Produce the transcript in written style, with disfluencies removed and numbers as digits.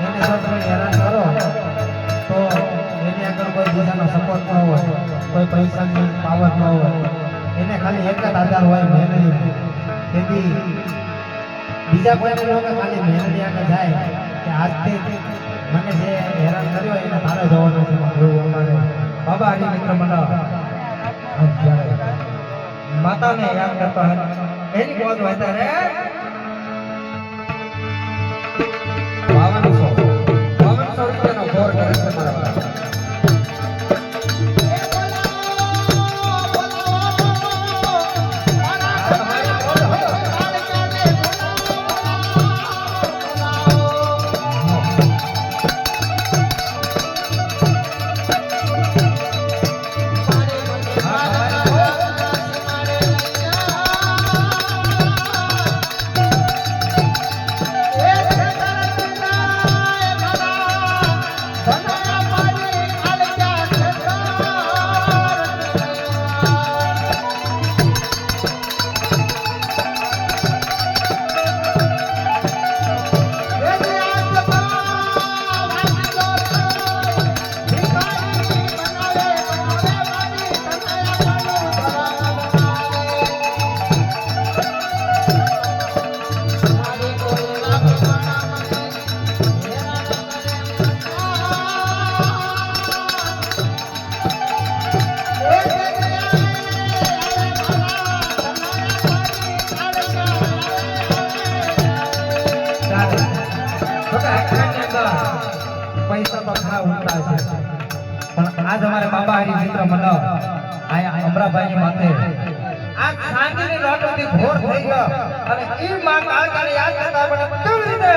એને જો તમે હેરાન કરો તો એની આગળ કોઈ બીજાનો સપોર્ટ ન હોય, કોઈ પૈસાની પાવર ન હોય, એને ખાલી એક જ આધાર હોય મહેનત. તેથી બીજા કોઈને જો કે ખાલી મહેનત આગળ જાય કે આજથી મને જે હેરાન કર્યો એને તારે જવાનું છે એવું અમારે બાબા હરિ મિત્ર મંડળ માતાને યાદ કરતો હે એની ગોદ વાતા રે 5200 રૂપિયાનો ઘોર કરે છે મારા પૈસા તો ખરા ઉતરા છે પણ આજ અમારે બાબા હરિ મિત્ર મંડળ આયા અમરાભાઈ ની માથે આ સાંજની લોટોથી ઘોર થઈ ગયો અને ઈ માં કાળકાને યાદ કરતા આપણે કેવી રીતે